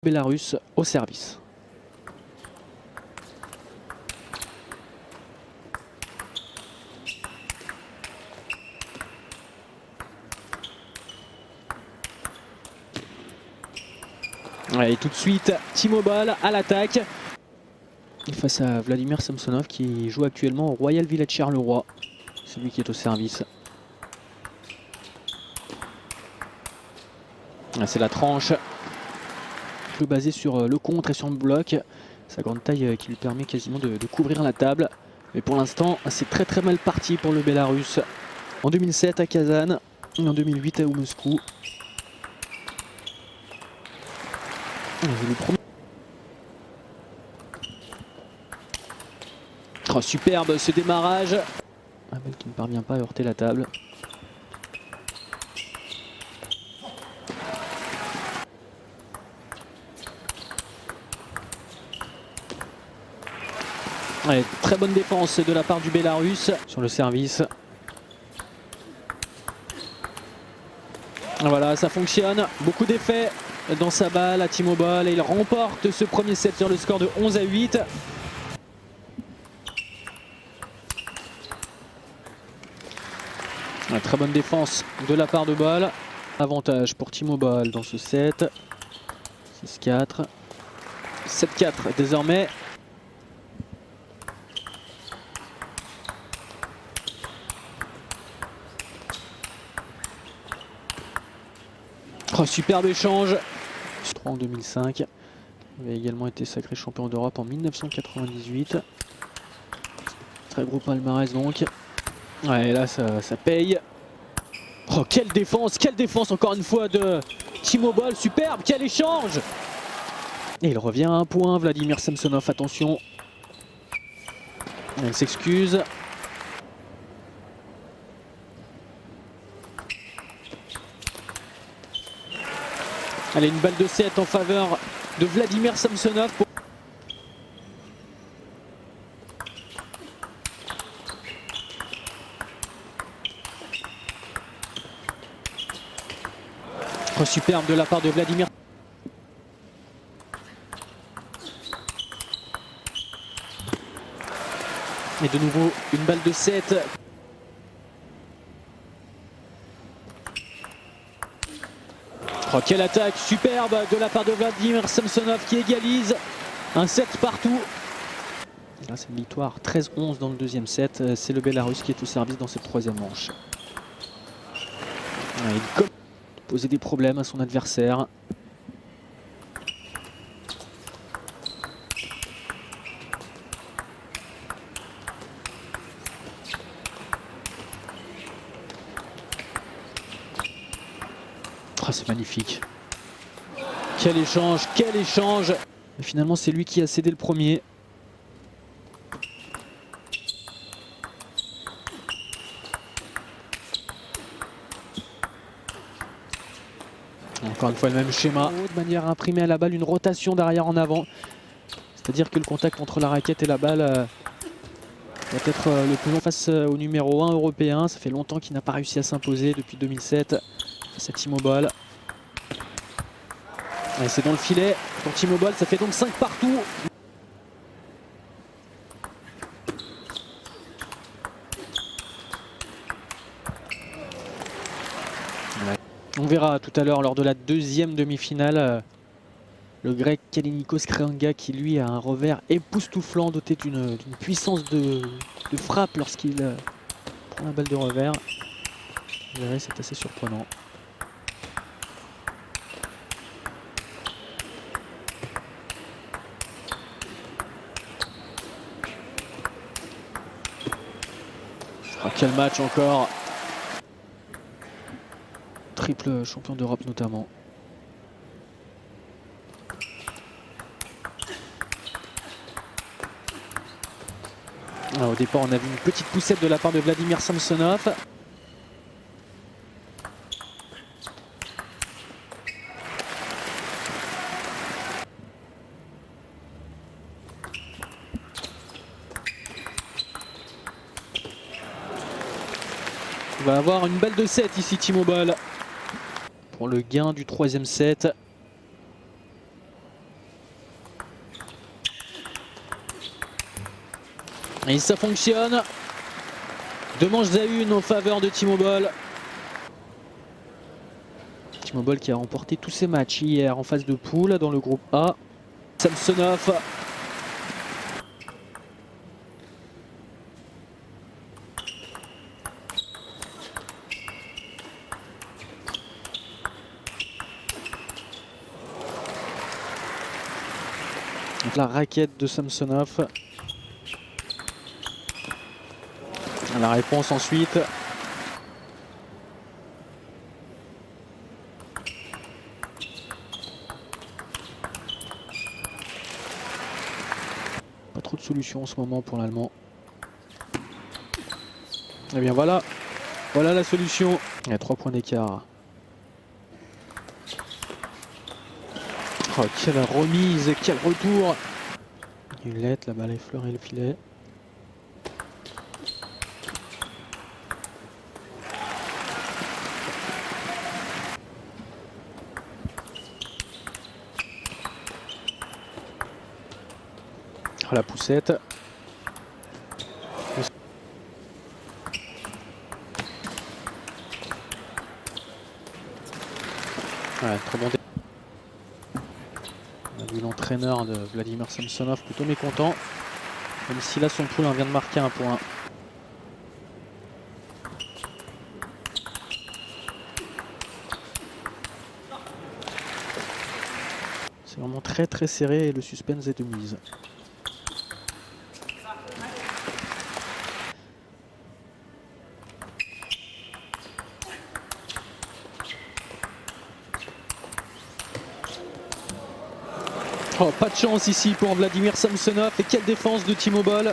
Bélarus au service. Et tout de suite, T-Mobile à l'attaque. Face à Vladimir Samsonov qui joue actuellement au Royal Village Charleroi. C'est lui qui est au service. C'est la tranche. Un peu basé sur le contre et sur le bloc. Sa grande taille qui lui permet quasiment de couvrir la table. Mais pour l'instant, c'est très mal parti pour le Bélarus. En 2007 à Kazan et en 2008 à Moscou. Le premier... Oh, superbe ce démarrage. Un balle qui ne parvient pas à heurter la table. Ouais, très bonne défense de la part du Bélarus sur le service. Voilà, ça fonctionne. Beaucoup d'effets dans sa balle à T-Mobile et il remporte ce premier set sur le score de 11-8. Ouais, très bonne défense de la part de balle. Avantage pour T-Mobile dans ce set. 6-4. 7-4 désormais. Oh, superbe échange. 3 en 2005. Il avait également été sacré champion d'Europe en 1998. Très gros palmarès donc. Ouais, là ça paye. Oh, quelle défense encore une fois de T-Mobile, superbe, quel échange. Et il revient à un point, Vladimir Samsonov, attention. Il s'excuse. Allez, une balle de 7 en faveur de Vladimir Samsonov. Oh, superbe de la part de Vladimir. Et de nouveau, une balle de 7. Oh, quelle attaque superbe de la part de Vladimir Samsonov qui égalise. Un set partout. Là, c'est une victoire 13-11 dans le deuxième set. C'est le Bélarus qui est au service dans cette troisième manche. Il posait des problèmes à son adversaire. Oh, c'est magnifique. Quel échange, quel échange. Et finalement, c'est lui qui a cédé le premier. Encore une fois, le même schéma. De manière à imprimer à la balle une rotation d'arrière en avant. C'est-à-dire que le contact entre la raquette et la balle doit être le plus long face au numéro 1 européen. Ça fait longtemps qu'il n'a pas réussi à s'imposer depuis 2007 face à T-Mobile. C'est dans le filet pour T-Mobile, ça fait donc 5 partout. On verra tout à l'heure lors de la deuxième demi-finale le grec Kallinikos Kreanga qui lui a un revers époustouflant doté d'une puissance de frappe lorsqu'il prend la balle de revers. Vous verrez, c'est assez surprenant. Oh, quel match encore! Triple champion d'Europe notamment. Au départ, on a vu une petite poussette de la part de Vladimir Samsonov. On va avoir une balle de 7 ici, T-Mobile, pour le gain du troisième set. Et ça fonctionne. 2 manches à 1 en faveur de T-Mobile. T-Mobile qui a remporté tous ses matchs hier en phase de poule dans le groupe A. Samsonov. Donc la raquette de Samsonov. La réponse ensuite. Pas trop de solutions en ce moment pour l'Allemand. Et bien voilà, voilà la solution. Il y a 3 points d'écart. Oh, quelle remise, quel retour. Une lettre, la balle a effleuré le filet. Oh, la poussette. Ouais, trop bon. On a vu l'entraîneur de Vladimir Samsonov plutôt mécontent. Même si là son poulain vient de marquer un point. C'est vraiment très serré et le suspense est de mise. Oh, pas de chance ici pour Vladimir Samsonov. Et quelle défense de T-Mobile.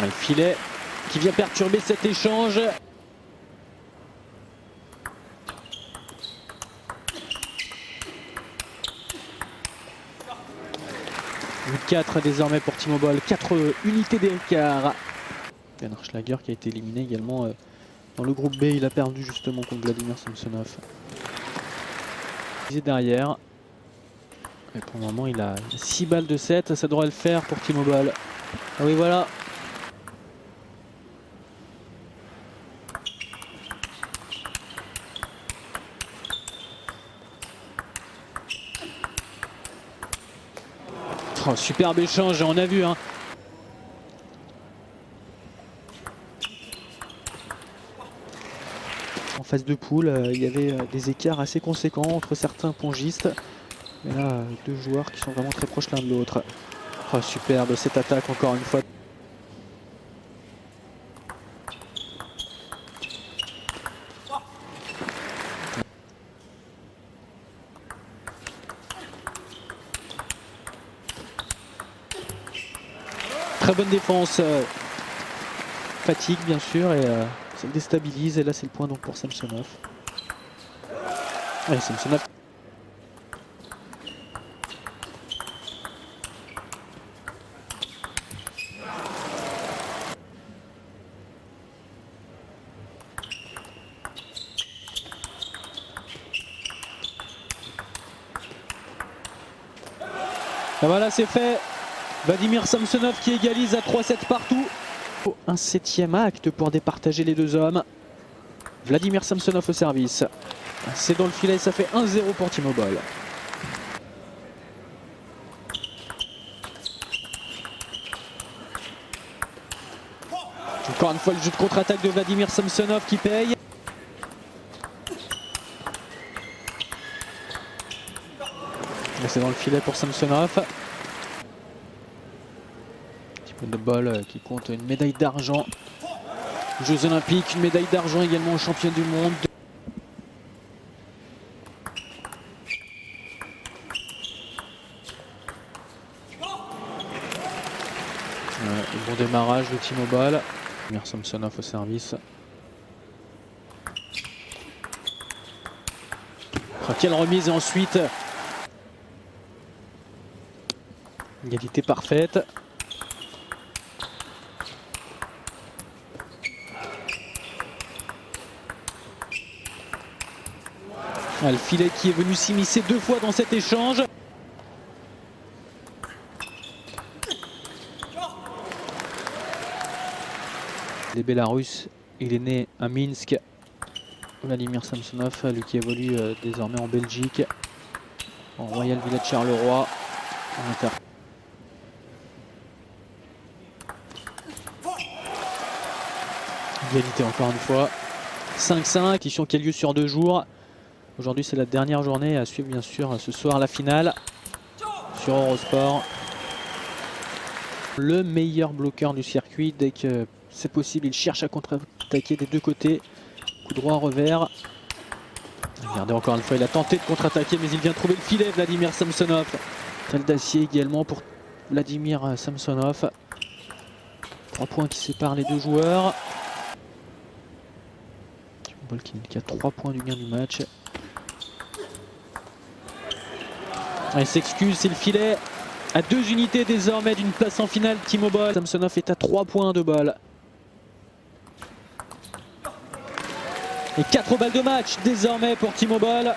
Le filet qui vient perturber cet échange. 4 désormais pour T-Mobile, 4 unités d'écart. Ben Arschlager qui a été éliminé également dans le groupe B, il a perdu justement contre Vladimir Samsonov. Derrière. Et pour le moment il a 6 balles de 7, ça devrait le faire pour T-Mobile. Ah oui voilà. Oh, superbe échange, on a vu hein. En phase de poule, il y avait des écarts assez conséquents entre certains pongistes. Et là, 2 joueurs qui sont vraiment très proches l'un de l'autre. Oh, superbe cette attaque encore une fois. Très bonne défense. Fatigue bien sûr et ça le déstabilise. Et là c'est le point donc pour Samsonov. Allez, Samsonov. Et voilà, c'est fait. Vladimir Samsonov qui égalise à 3-7 partout. Un 7e acte pour départager les 2 hommes. Vladimir Samsonov au service. C'est dans le filet, ça fait 1-0 pour T-Mobile. Encore une fois le jeu de contre-attaque de Vladimir Samsonov qui paye. C'est dans le filet pour Samsonov. Un petit peu de bol qui compte une médaille d'argent. Jeux Olympiques, une médaille d'argent également au champion du monde. Bon démarrage de T-Mobile. Vladimir Samsonov au service. Oh, quelle remise et ensuite égalité parfaite. Le filet qui est venu s'immiscer 2 fois dans cet échange. Les Bélarusses, il est né à Minsk. Vladimir Samsonov, lui qui évolue désormais en Belgique, en Royal Village Charleroi. En inter. Égalité encore une fois. 5-5, édition qui a lieu sur 2 jours. Aujourd'hui c'est la dernière journée, à suivre bien sûr ce soir la finale sur Eurosport. Le meilleur bloqueur du circuit, dès que c'est possible, il cherche à contre-attaquer des 2 côtés. Coup droit, revers. Regardez encore une fois, il a tenté de contre-attaquer mais il vient trouver le filet, Vladimir Samsonov. Tel d'acier également pour Vladimir Samsonov. 3 points qui séparent les 2 joueurs. Qui a 3 points du gain du match. Il s'excuse, c'est le filet. À 2 unités désormais d'une place en finale, Timo Boll. Samsonov est à 3 points de Boll. Et 4 balles de match désormais pour Timo Boll.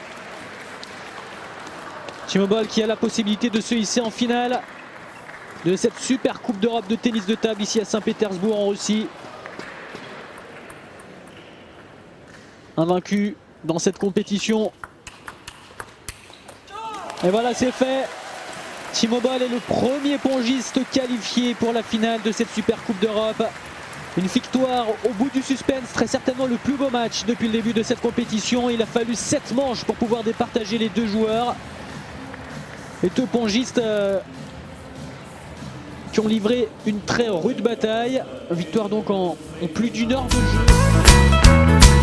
Timo Boll qui a la possibilité de se hisser en finale de cette super Coupe d'Europe de tennis de table ici à Saint-Pétersbourg en Russie. Invaincu dans cette compétition. Et voilà, c'est fait. Timo Boll est le premier pongiste qualifié pour la finale de cette super Coupe d'Europe. Une victoire au bout du suspense, très certainement le plus beau match depuis le début de cette compétition. Il a fallu 7 manches pour pouvoir départager les 2 joueurs. Les 2 pongistes qui ont livré une très rude bataille. Victoire donc en plus d'1 heure de jeu.